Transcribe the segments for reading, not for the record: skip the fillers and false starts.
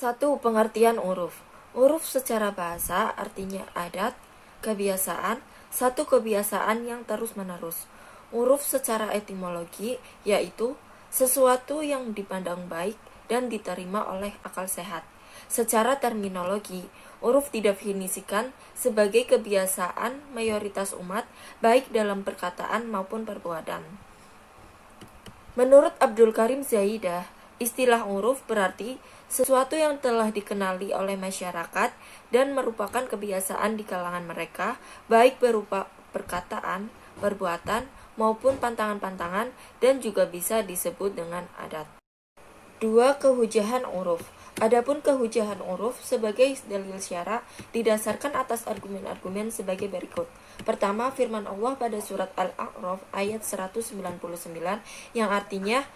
1. Pengertian uruf. Uruf secara bahasa artinya adat, kebiasaan, satu kebiasaan yang terus-menerus. Uruf secara etimologi yaitu sesuatu yang dipandang baik dan diterima oleh akal sehat. Secara terminologi, uruf didefinisikan sebagai kebiasaan mayoritas umat baik dalam perkataan maupun perbuatan. Menurut Abdul Karim Zaidah, istilah uruf berarti sesuatu yang telah dikenali oleh masyarakat dan merupakan kebiasaan di kalangan mereka, baik berupa perkataan, perbuatan, maupun pantangan-pantangan, dan juga bisa disebut dengan adat. 2. Kehujahan uruf. Adapun kehujahan uruf sebagai dalil syara didasarkan atas argumen-argumen sebagai berikut. Pertama, firman Allah pada surat Al-A'raf ayat 199 yang artinya,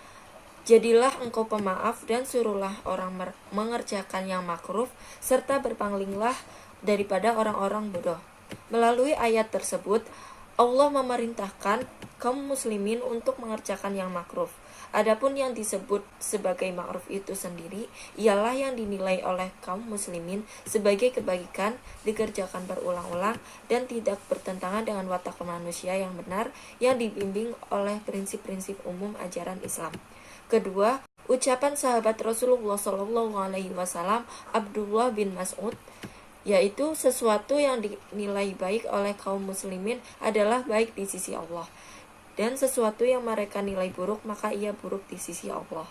jadilah engkau pemaaf dan suruhlah orang mengerjakan yang makruh serta berpalinglah daripada orang-orang bodoh. Melalui ayat tersebut, Allah memerintahkan kaum muslimin untuk mengerjakan yang makruh. Adapun yang disebut sebagai ma'ruf itu sendiri ialah yang dinilai oleh kaum muslimin sebagai kebaikan, dikerjakan berulang-ulang dan tidak bertentangan dengan watak manusia yang benar yang dibimbing oleh prinsip-prinsip umum ajaran Islam. Kedua, ucapan sahabat Rasulullah SAW Abdullah bin Mas'ud, yaitu sesuatu yang dinilai baik oleh kaum muslimin adalah baik di sisi Allah, dan sesuatu yang mereka nilai buruk maka ia buruk di sisi Allah.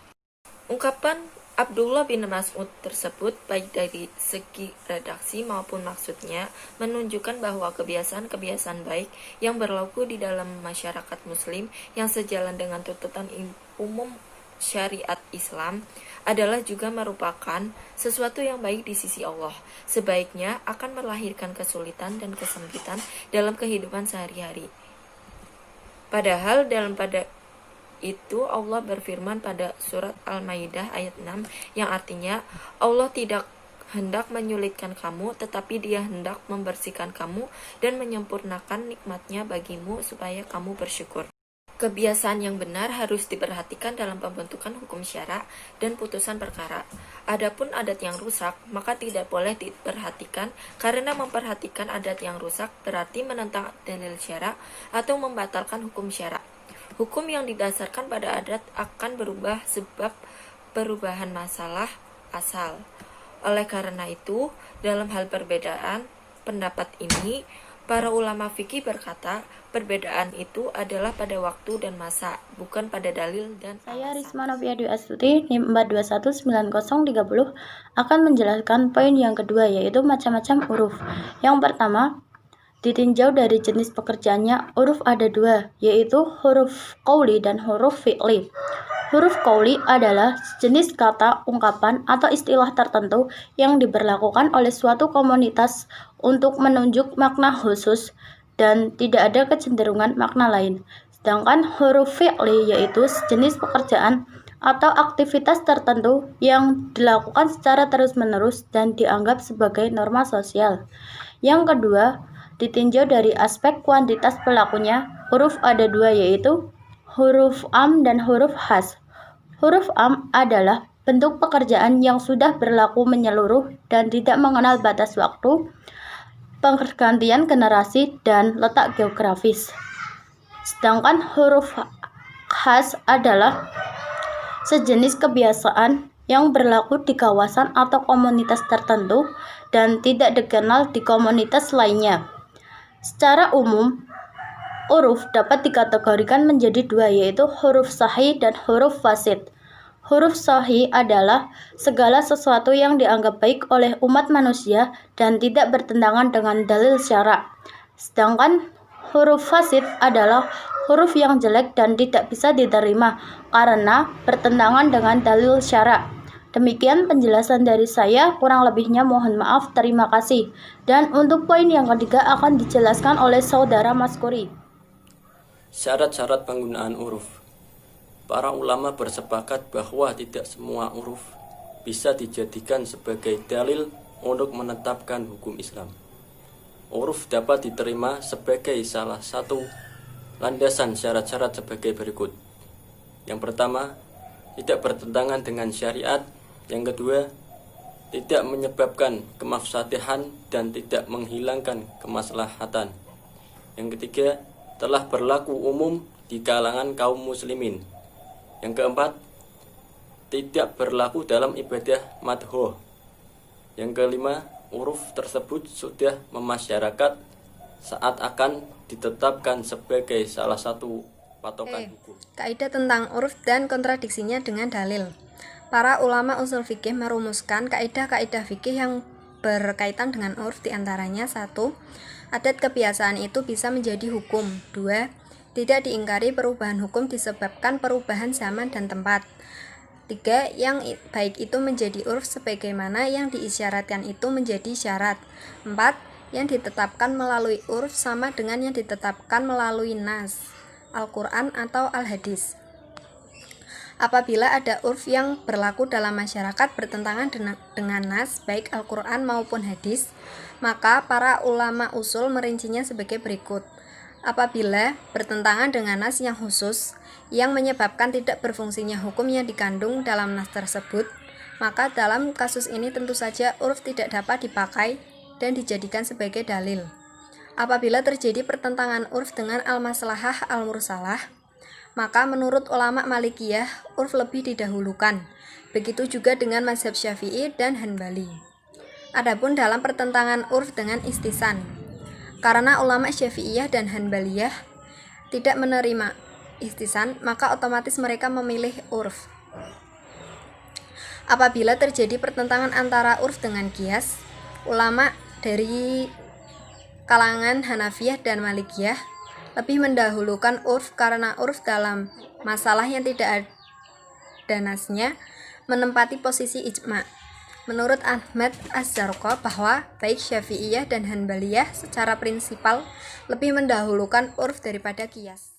Ungkapan Abdullah bin Mas'ud tersebut baik dari segi redaksi maupun maksudnya menunjukkan bahwa kebiasaan-kebiasaan baik yang berlaku di dalam masyarakat muslim yang sejalan dengan tuntutan umum syariat Islam adalah juga merupakan sesuatu yang baik di sisi Allah. Sebaiknya akan melahirkan kesulitan dan kesempitan dalam kehidupan sehari-hari. Padahal pada itu Allah berfirman pada surat Al-Maidah ayat 6 yang artinya Allah tidak hendak menyulitkan kamu, tetapi Dia hendak membersihkan kamu dan menyempurnakan nikmatnya bagimu supaya kamu bersyukur. Kebiasaan yang benar harus diperhatikan dalam pembentukan hukum syara dan putusan perkara. Adapun adat yang rusak, maka tidak boleh diperhatikan karena memperhatikan adat yang rusak berarti menentang dalil syara atau membatalkan hukum syara. Hukum yang didasarkan pada adat akan berubah sebab perubahan masalah asal. Oleh karena itu, dalam hal perbedaan pendapat ini, para ulama fikih berkata, perbedaan itu adalah pada waktu dan masa, bukan pada dalil dan alasan. Saya Risma Novia Dwi Astuti, NIM 4219030, akan menjelaskan poin yang kedua, yaitu macam-macam huruf. Yang pertama, ditinjau dari jenis pekerjaannya, huruf ada dua, yaitu huruf qauli dan huruf fi'li. Huruf qauli adalah jenis kata, ungkapan, atau istilah tertentu yang diberlakukan oleh suatu komunitas untuk menunjuk makna khusus dan tidak ada kecenderungan makna lain. Sedangkan huruf fi'li yaitu jenis pekerjaan atau aktivitas tertentu yang dilakukan secara terus-menerus dan dianggap sebagai norma sosial. Yang kedua, ditinjau dari aspek kuantitas pelakunya, huruf ada dua, yaitu huruf am dan huruf khas. Huruf am adalah bentuk pekerjaan yang sudah berlaku menyeluruh dan tidak mengenal batas waktu, pergantian generasi, dan letak geografis. Sedangkan huruf khas adalah sejenis kebiasaan yang berlaku di kawasan atau komunitas tertentu dan tidak dikenal di komunitas lainnya. Secara umum, huruf dapat dikategorikan menjadi dua, yaitu huruf sahih dan huruf fasid. Huruf sahih adalah segala sesuatu yang dianggap baik oleh umat manusia dan tidak bertentangan dengan dalil syara. Sedangkan huruf fasid adalah huruf yang jelek dan tidak bisa diterima karena bertentangan dengan dalil syara. Demikian penjelasan dari saya, kurang lebihnya mohon maaf, terima kasih. Dan untuk poin yang ketiga akan dijelaskan oleh saudara Maskuri. Syarat-syarat penggunaan huruf. Para ulama bersepakat bahwa tidak semua huruf bisa dijadikan sebagai dalil untuk menetapkan hukum Islam. Huruf dapat diterima sebagai salah satu landasan syarat-syarat sebagai berikut. Yang pertama, tidak bertentangan dengan syariat. Yang kedua, tidak menyebabkan kemafsadihan dan tidak menghilangkan kemaslahatan. Yang ketiga, telah berlaku umum di kalangan kaum muslimin. Yang keempat, tidak berlaku dalam ibadah madhoh. Yang kelima, uruf tersebut sudah memasyarakat saat akan ditetapkan sebagai salah satu patokan hukum. Kaidah tentang uruf dan kontradiksinya dengan dalil. Para ulama usul fikih merumuskan kaidah-kaidah fikih yang berkaitan dengan uruf, diantaranya 1. Adat kebiasaan itu bisa menjadi hukum. 2. Tidak diingkari perubahan hukum disebabkan perubahan zaman dan tempat. 3. Yang baik itu menjadi uruf sebagaimana yang diisyaratkan itu menjadi syarat. 4. Yang ditetapkan melalui uruf sama dengan yang ditetapkan melalui nas, Al-Quran atau Al-Hadis. Apabila ada uruf yang berlaku dalam masyarakat bertentangan dengan nas, baik Al-Quran maupun hadis, maka para ulama usul merincinya sebagai berikut. Apabila bertentangan dengan nas yang khusus, yang menyebabkan tidak berfungsinya hukum yang dikandung dalam nas tersebut, maka dalam kasus ini tentu saja uruf tidak dapat dipakai dan dijadikan sebagai dalil. Apabila terjadi pertentangan uruf dengan al-maslahah al-mursalah, maka menurut ulama Malikiyah, uruf lebih didahulukan. Begitu juga dengan mazhab Syafi'i dan Hanbali. Adapun dalam pertentangan uruf dengan istisan, karena ulama Syafi'iyah dan Hanbaliyah tidak menerima istisan, maka otomatis mereka memilih uruf. Apabila terjadi pertentangan antara uruf dengan qiyas, ulama dari kalangan Hanafiyah dan Malikiyah lebih mendahulukan uruf karena uruf dalam masalah yang tidak ada nasnya menempati posisi ijma'. Menurut Ahmad Az-Zarqa bahwa baik Syafi'iyah dan Hanbaliyah secara prinsipal lebih mendahulukan uruf daripada qiyas.